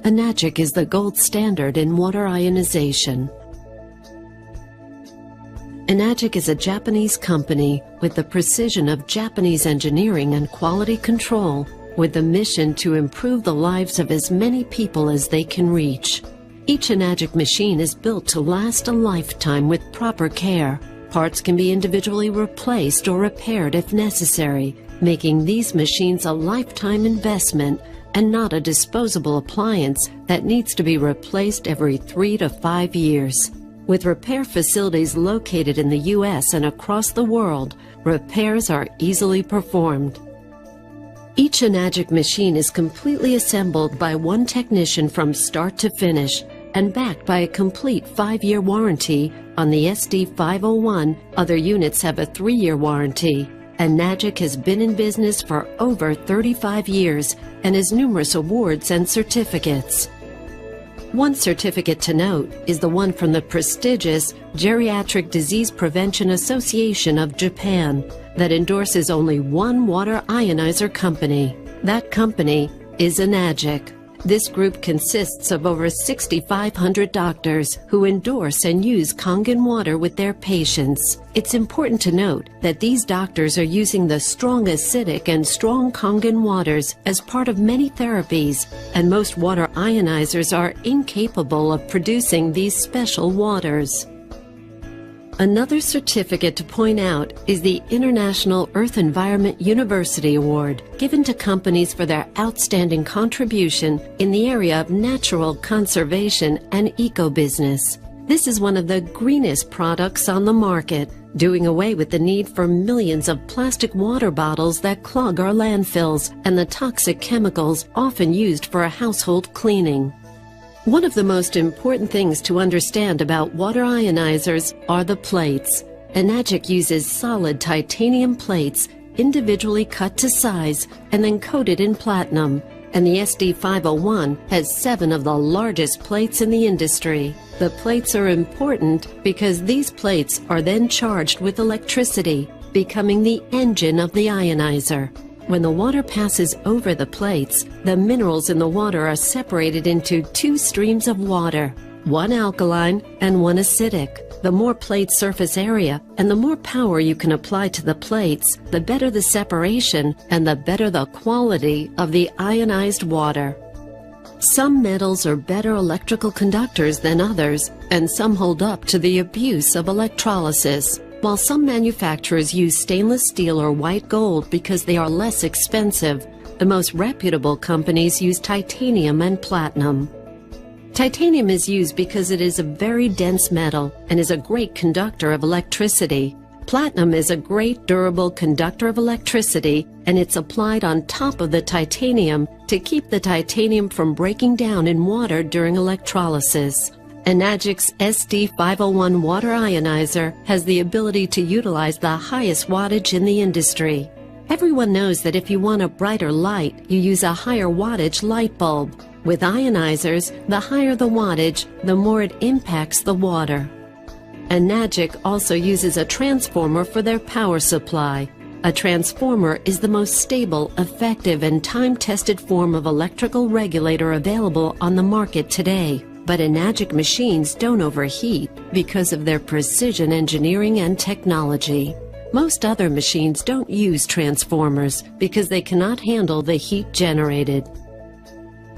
Enagic is the gold standard in water ionization. Enagic is a Japanese company with the precision of Japanese engineering and quality control, with the mission to improve the lives of as many people as they can reach. Each Enagic machine is built to last a lifetime with proper care. Parts can be individually replaced or repaired if necessary, making these machines a lifetime investment and not a disposable appliance that needs to be replaced every 3 to 5 years. With repair facilities located in the U.S. and across the world, repairs are easily performed. Each Enagic machine is completely assembled by one technician from start to finish and backed by a complete 5-year warranty. On the SD501, other units have a 3-year warranty. Enagic has been in business for over 35 years and has numerous awards and certificates. One certificate to note is the one from the prestigious Geriatric Disease Prevention Association of Japan that endorses only one water ionizer company. That company is Enagic. This group consists of over 6,500 doctors who endorse and use Kangen Water with their patients. It's important to note that these doctors are using the strong acidic and strong Kangen waters as part of many therapies, and most water ionizers are incapable of producing these special waters. Another certificate to point out is the International Earth Environment University Award, given to companies for their outstanding contribution in the area of natural conservation and eco-business. This is one of the greenest products on the market, doing away with the need for millions of plastic water bottles that clog our landfills and the toxic chemicals often used for household cleaning. One of the most important things to understand about water ionizers are the plates. Enagic uses solid titanium plates individually cut to size and then coated in platinum, and the SD501 has 7 of the largest plates in the industry. The plates are important because these plates are then charged with electricity, becoming the engine of the ionizer. When the water passes over the plates, the minerals in the water are separated into 2 streams of water, one alkaline and one acidic. The more plate surface area and the more power you can apply to the plates, the better the separation and the better the quality of the ionized water. Some metals are better electrical conductors than others, and some hold up to the abuse of electrolysis. While some manufacturers use stainless steel or white gold because they are less expensive, the most reputable companies use titanium and platinum. Titanium is used because it is a very dense metal and is a great conductor of electricity. Platinum is a great durable conductor of electricity, and it's applied on top of the titanium to keep the titanium from breaking down in water during electrolysis. Enagic's SD501 water ionizer has the ability to utilize the highest wattage in the industry. Everyone knows that if you want a brighter light, you use a higher wattage light bulb. With ionizers, the higher the wattage, the more it impacts the water. Enagic also uses a transformer for their power supply. A transformer is the most stable, effective, and time-tested form of electrical regulator available on the market today. But Enagic machines don't overheat because of their precision engineering and technology. Most other machines don't use transformers because they cannot handle the heat generated.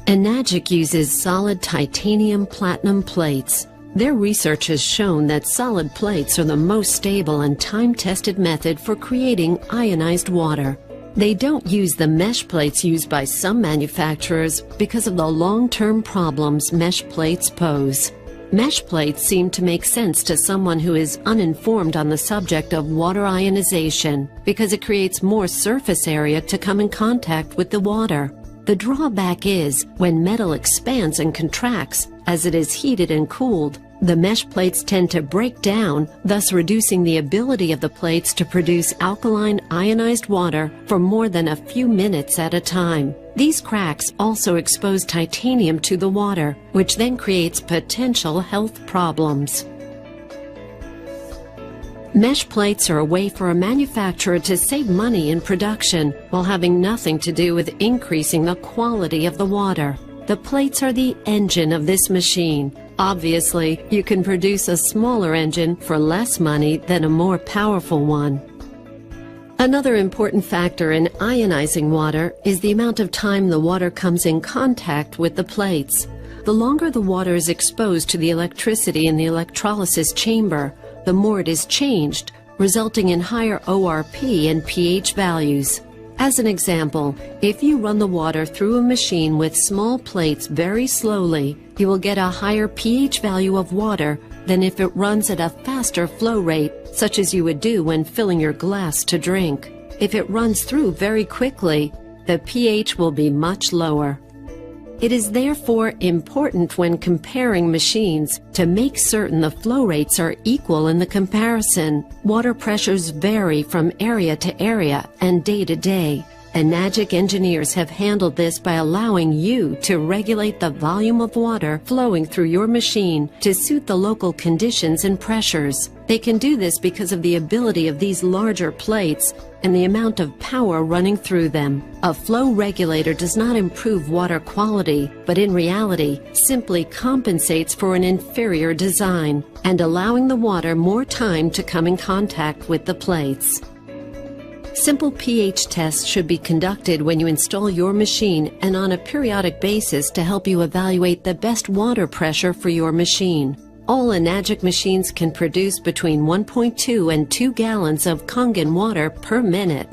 Enagic uses solid titanium platinum plates. Their research has shown that solid plates are the most stable and time-tested method for creating ionized water. They don't use the mesh plates used by some manufacturers because of the long-term problems mesh plates pose. Mesh plates seem to make sense to someone who is uninformed on the subject of water ionization because it creates more surface area to come in contact with the water. The drawback is, when metal expands and contracts as it is heated and cooled, the mesh plates tend to break down, thus reducing the ability of the plates to produce alkaline ionized water for more than a few minutes at a time. These cracks also expose titanium to the water, which then creates potential health problems. Mesh plates are a way for a manufacturer to save money in production while having nothing to do with increasing the quality of the water. The plates are the engine of this machine. Obviously, you can produce a smaller engine for less money than a more powerful one. Another important factor in ionizing water is the amount of time the water comes in contact with the plates. The longer the water is exposed to the electricity in the electrolysis chamber, the more it is changed, resulting in higher ORP and pH values. As an example, if you run the water through a machine with small plates very slowly, you will get a higher pH value of water than if it runs at a faster flow rate, such as you would do when filling your glass to drink. If it runs through very quickly, the pH will be much lower. It is therefore important when comparing machines to make certain the flow rates are equal in the comparison. Water pressures vary from area to area and day to day. Enagic engineers have handled this by allowing you to regulate the volume of water flowing through your machine to suit the local conditions and pressures. They can do this because of the ability of these larger plates and the amount of power running through them. A flow regulator does not improve water quality, but in reality simply compensates for an inferior design and allowing the water more time to come in contact with the plates. Simple pH tests should be conducted when you install your machine and on a periodic basis to help you evaluate the best water pressure for your machine. All Enagic machines can produce between 1.2 and 2 gallons of Kangen water per minute.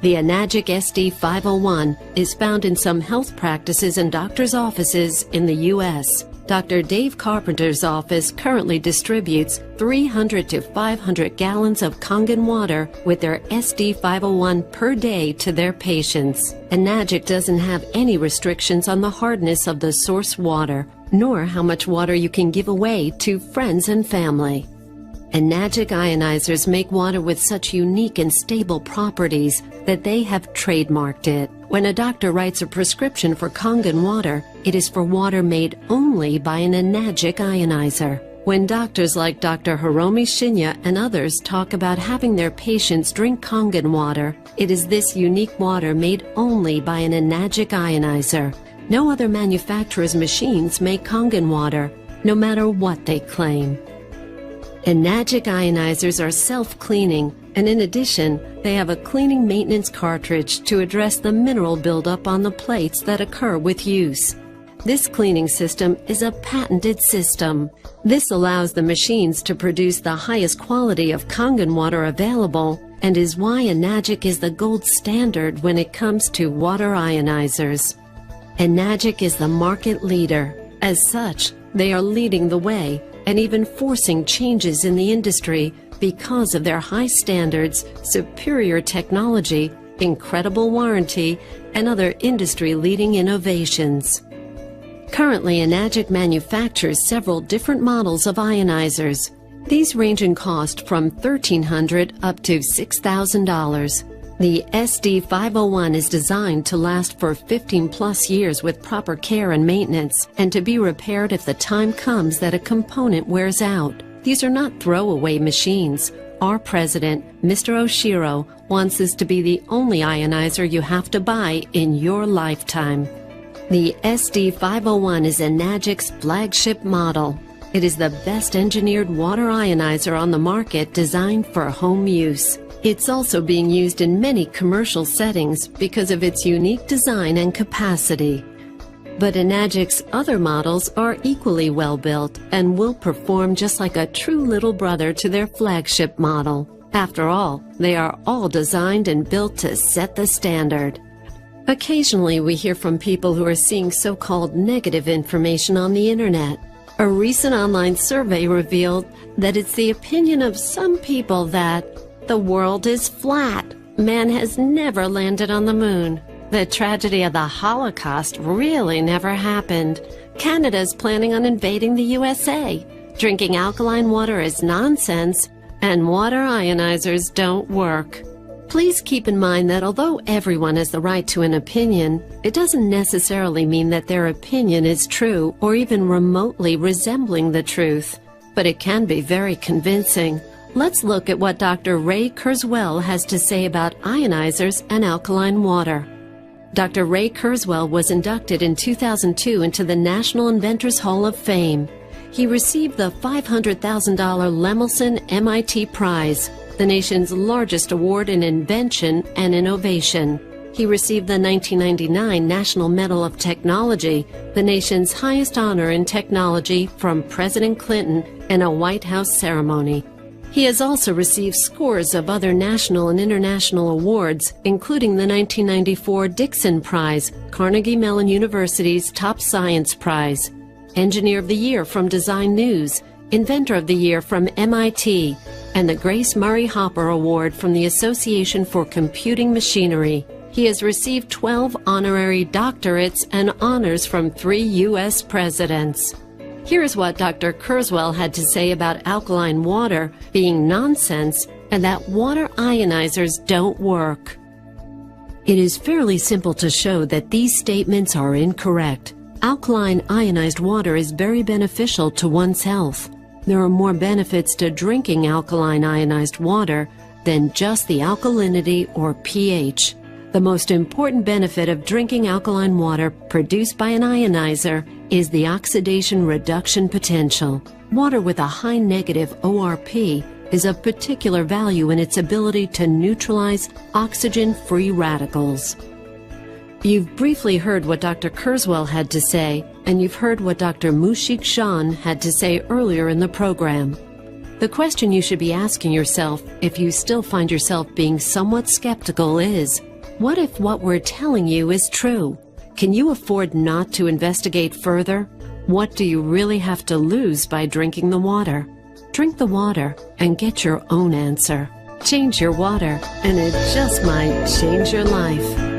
The Enagic SD501 is found in some health practices and doctors' offices in the U.S. Dr. Dave Carpenter's office currently distributes 300 to 500 gallons of Kangen water with their SD501 per day to their patients. Enagic doesn't have any restrictions on the hardness of the source water, nor how much water you can give away to friends and family. Enagic ionizers make water with such unique and stable properties that they have trademarked it. When a doctor writes a prescription for Kangen water, it is for water made only by an Enagic ionizer. When doctors like Dr. Hiromi Shinya and others talk about having their patients drink Kangen water, it is this unique water made only by an Enagic ionizer. No other manufacturer's machines make Kangen water, no matter what they claim. Enagic ionizers are self-cleaning, and in addition, they have a cleaning maintenance cartridge to address the mineral buildup on the plates that occur with use. This cleaning system is a patented system. This allows the machines to produce the highest quality of Kangen water available and is why Enagic is the gold standard when it comes to water ionizers. Enagic is the market leader. As such, they are leading the way and even forcing changes in the industry because of their high standards, superior technology, incredible warranty, and other industry-leading innovations. Currently, Enagic manufactures several different models of ionizers. These range in cost from $1,300 up to $6,000. The SD501 is designed to last for 15+ years with proper care and maintenance, and to be repaired if the time comes that a component wears out. These are not throwaway machines. Our president, Mr. Oshiro, wants this to be the only ionizer you have to buy in your lifetime. The SD501 is Enagic's flagship model. It is the best engineered water ionizer on the market designed for home use. It's also being used in many commercial settings because of its unique design and capacity. But Enagic's other models are equally well built and will perform just like a true little brother to their flagship model. After all, they are all designed and built to set the standard. Occasionally we hear from people who are seeing so-called negative information on the internet. A recent online survey revealed that it's the opinion of some people that the world is flat. Man has never landed on the moon. The tragedy of the Holocaust really never happened. Canada's planning on invading the USA. Drinking alkaline water is nonsense, and water ionizers don't work. Please keep in mind that although everyone has the right to an opinion, it doesn't necessarily mean that their opinion is true or even remotely resembling the truth. But it can be very convincing. Let's look at what Dr. Ray Kurzweil has to say about ionizers and alkaline water. Dr. Ray Kurzweil was inducted in 2002 into the National Inventors Hall of Fame. He received the $500,000 Lemelson MIT Prize, the nation's largest award in invention and innovation. He received the 1999 National Medal of Technology, the nation's highest honor in technology, from President Clinton in a White House ceremony. He has also received scores of other national and international awards, including the 1994 Dixon Prize, Carnegie Mellon University's Top Science Prize, Engineer of the Year from Design News, Inventor of the Year from MIT, and the Grace Murray Hopper Award from the Association for Computing Machinery. He has received 12 honorary doctorates and honors from 3 U.S. presidents. Here's what Dr. Kurzweil had to say about alkaline water being nonsense and that water ionizers don't work. It is fairly simple to show that these statements are incorrect. Alkaline ionized water is very beneficial to one's health. There are more benefits to drinking alkaline ionized water than just the alkalinity or pH. The most important benefit of drinking alkaline water produced by an ionizer is the oxidation reduction potential. Water with a high negative ORP is of particular value in its ability to neutralize oxygen-free radicals. You've briefly heard what Dr. Kurzweil had to say, and you've heard what Dr. Mushik Shan had to say earlier in the program. The question you should be asking yourself, if you still find yourself being somewhat skeptical, is, what if what we're telling you is true? Can you afford not to investigate further? What do you really have to lose by drinking the water? Drink the water and get your own answer. Change your water, and it just might change your life.